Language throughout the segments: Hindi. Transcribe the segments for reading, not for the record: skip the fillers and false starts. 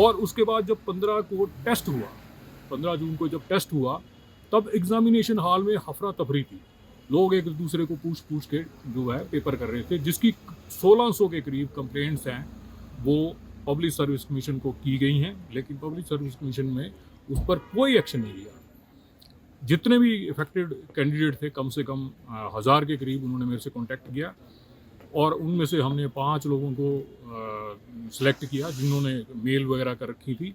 और उसके बाद जब 15 को टेस्ट हुआ, 15 जून को जब टेस्ट हुआ, तब एग्जामिनेशन हॉल में हफरा तफरी थी। लोग एक दूसरे को पूछ पूछ के जो है पेपर कर रहे थे, जिसकी 1600 के करीब कंप्लेंट्स हैं वो पब्लिक सर्विस कमीशन को की गई हैं, लेकिन पब्लिक सर्विस कमीशन में उस पर कोई एक्शन नहीं लिया। जितने भी इफेक्टेड कैंडिडेट थे, कम से कम 1000 के करीब, उन्होंने मेरे से कांटेक्ट किया और उनमें से हमने 5 लोगों को सिलेक्ट किया जिन्होंने मेल वगैरह कर रखी थी।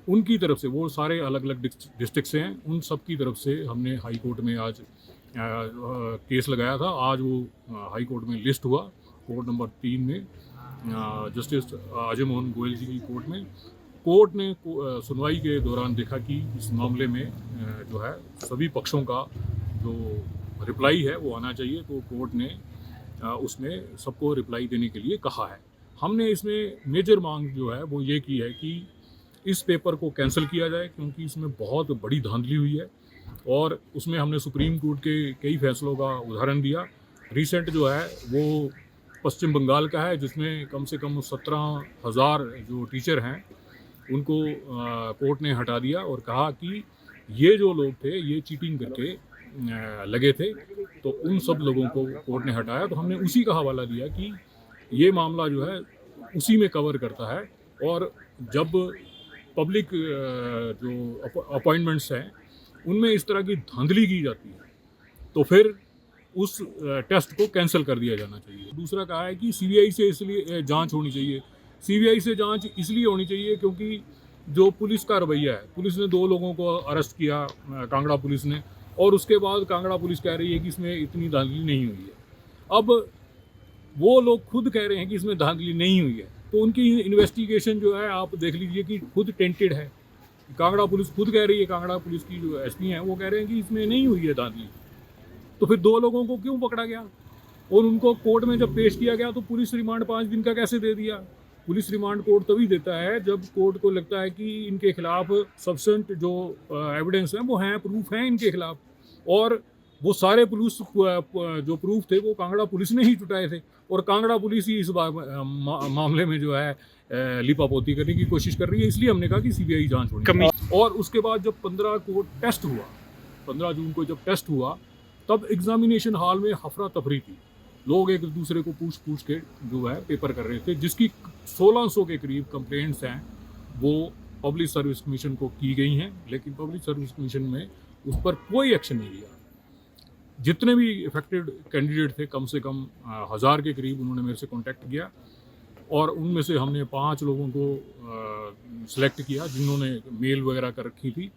उनकी तरफ से, वो सारे अलग अलग डिस्ट्रिक्ट से हैं, उन सब की तरफ से हमने हाई कोर्ट में आज केस लगाया था। आज वो हाई कोर्ट में लिस्ट हुआ, कोर्ट नंबर 3 में, जस्टिस अजय मोहन गोयल जी की कोर्ट में। कोर्ट ने सुनवाई के दौरान देखा कि इस मामले में जो है सभी पक्षों का जो रिप्लाई है वो आना चाहिए, तो कोर्ट ने उसमें सबको रिप्लाई देने के लिए कहा है। हमने इसमें मेजर मांग जो है वो ये की है कि इस पेपर को कैंसिल किया जाए, क्योंकि इसमें बहुत बड़ी धांधली हुई है और उसमें हमने सुप्रीम कोर्ट के कई फैसलों का उदाहरण दिया। रिसेंट जो है वो पश्चिम बंगाल का है, जिसमें कम से कम 17,000 जो टीचर हैं उनको कोर्ट ने हटा दिया और कहा कि ये जो लोग थे ये चीटिंग करके लगे थे, तो उन सब लोगों को कोर्ट ने हटाया। तो हमने उसी का हवाला दिया कि ये मामला जो है उसी में कवर करता है, और जब पब्लिक जो अपॉइंटमेंट्स हैं उनमें इस तरह की धांधली की जाती है तो फिर उस टेस्ट को कैंसिल कर दिया जाना चाहिए। दूसरा कहा है कि सीबीआई से इसलिए जांच होनी चाहिए। सीबीआई से जांच इसलिए होनी चाहिए क्योंकि जो पुलिस का रवैया है, पुलिस ने 2 लोगों को अरेस्ट किया, कांगड़ा पुलिस ने, और उसके बाद कांगड़ा पुलिस कह रही है कि इसमें इतनी धांधली नहीं हुई है। अब वो लोग खुद कह रहे हैं कि इसमें धांधली नहीं हुई है, तो उनकी इन्वेस्टिगेशन जो है आप देख लीजिए कि खुद टेंटेड है। कांगड़ा पुलिस खुद कह रही है, कांगड़ा पुलिस की जो एसपी हैं वो कह रहे हैं कि इसमें नहीं हुई है धांधली, तो फिर 2 लोगों को क्यों पकड़ा गया? और उनको कोर्ट में जब पेश किया गया तो पुलिस रिमांड 5 दिन का कैसे दे दिया? पुलिस रिमांड कोर्ट तभी देता है जब कोर्ट को लगता है कि इनके खिलाफ सफिशिएंट जो एविडेंस हैं वो हैं, प्रूफ हैं इनके खिलाफ, और वो सारे पुलिस जो प्रूफ थे वो कांगड़ा पुलिस ने ही जुटाए थे, और कांगड़ा पुलिस ही इस मामले में जो है लिपापोती करने की कोशिश कर रही है। इसलिए हमने कहा कि सीबीआई जांच होनी चाहिए। और उसके बाद जब 15 को टेस्ट हुआ, 15 जून को जब टेस्ट हुआ, तब एग्जामिनेशन हॉल में हफरा तफरी थी। लोग एक दूसरे को पूछ पूछ के जो है पेपर कर रहे थे, जिसकी 1600 के करीब कंप्लेंट्स हैं वो पब्लिक सर्विस कमीशन को की गई हैं, लेकिन पब्लिक सर्विस कमीशन में उस पर कोई एक्शन नहीं लिया। जितने भी इफेक्टेड कैंडिडेट थे, कम से कम 1000 के करीब, उन्होंने मेरे से कांटेक्ट किया और उनमें से हमने 5 लोगों को सिलेक्ट किया जिन्होंने मेल वगैरह कर रखी थी।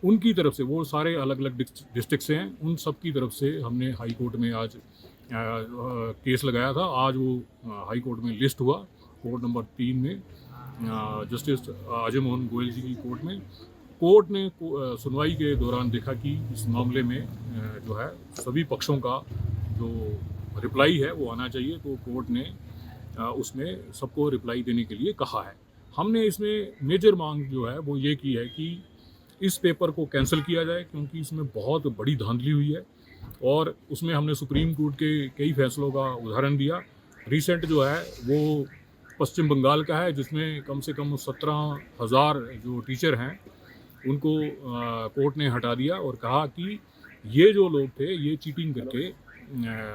उनकी तरफ से, वो सारे अलग अलग डिस्ट्रिक्ट से हैं, उन सब की तरफ से हमने हाई कोर्ट में आज केस लगाया था। आज वो हाई कोर्ट में लिस्ट हुआ, कोर्ट नंबर 3 में, जस्टिस अजय मोहन गोयल जी की कोर्ट में। कोर्ट ने सुनवाई के दौरान देखा कि इस मामले में जो है सभी पक्षों का जो रिप्लाई है वो आना चाहिए, तो कोर्ट ने उसमें सबको रिप्लाई देने के लिए कहा है। हमने इसमें मेजर मांग जो है वो ये की है कि इस पेपर को कैंसिल किया जाए, क्योंकि इसमें बहुत बड़ी धांधली हुई है और उसमें हमने सुप्रीम कोर्ट के कई फैसलों का उदाहरण दिया। रिसेंट जो है वो पश्चिम बंगाल का है, जिसमें कम से कम 17,000 जो टीचर हैं उनको कोर्ट ने हटा दिया और कहा कि ये जो लोग थे ये चीटिंग करके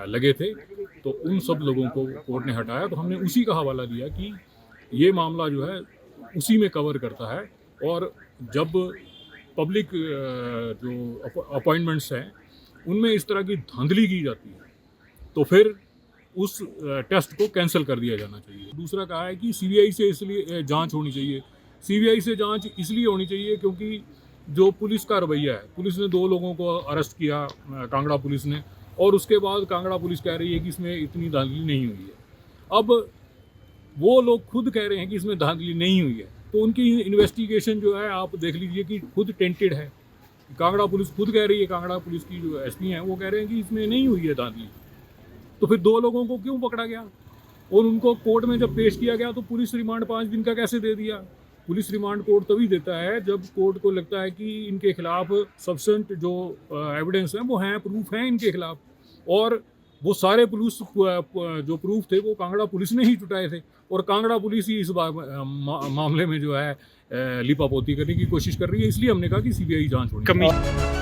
लगे थे, तो उन सब लोगों को कोर्ट ने हटाया। तो हमने उसी का हवाला दिया कि ये मामला जो है उसी में कवर करता है, और जब पब्लिक जो अपॉइंटमेंट्स हैं उनमें इस तरह की धांधली की जाती है तो फिर उस टेस्ट को कैंसिल कर दिया जाना चाहिए। दूसरा कहा है कि सीबीआई से इसलिए जांच होनी चाहिए। सीबीआई से जांच इसलिए होनी चाहिए क्योंकि जो पुलिस का रवैया है, पुलिस ने 2 लोगों को अरेस्ट किया, कांगड़ा पुलिस ने, और उसके बाद कांगड़ा पुलिस कह रही है कि इसमें इतनी धांधली नहीं हुई है। अब वो लोग खुद कह रहे हैं कि इसमें धांधली नहीं हुई है, तो उनकी इन्वेस्टिगेशन जो है आप देख लीजिए कि खुद टेंटेड है। कांगड़ा पुलिस खुद कह रही है, कांगड़ा पुलिस की जो एसपी हैं वो कह रहे हैं कि इसमें नहीं हुई है धांधली, तो फिर 2 लोगों को क्यों पकड़ा गया? और उनको कोर्ट में जब पेश किया गया तो पुलिस रिमांड 5 दिन का कैसे दे दिया? पुलिस रिमांड कोर्ट तभी देता है जब कोर्ट को लगता है कि इनके खिलाफ सफिशिएंट जो एविडेंस हैं वो हैं, प्रूफ हैं इनके खिलाफ, और वो सारे पुलिस जो प्रूफ थे वो कांगड़ा पुलिस ने ही जुटाए थे, और कांगड़ा पुलिस ही इस मामले में जो है लिपापोती करने की कोशिश कर रही है। इसलिए हमने कहा कि सीबीआई जांच होनी चाहिए।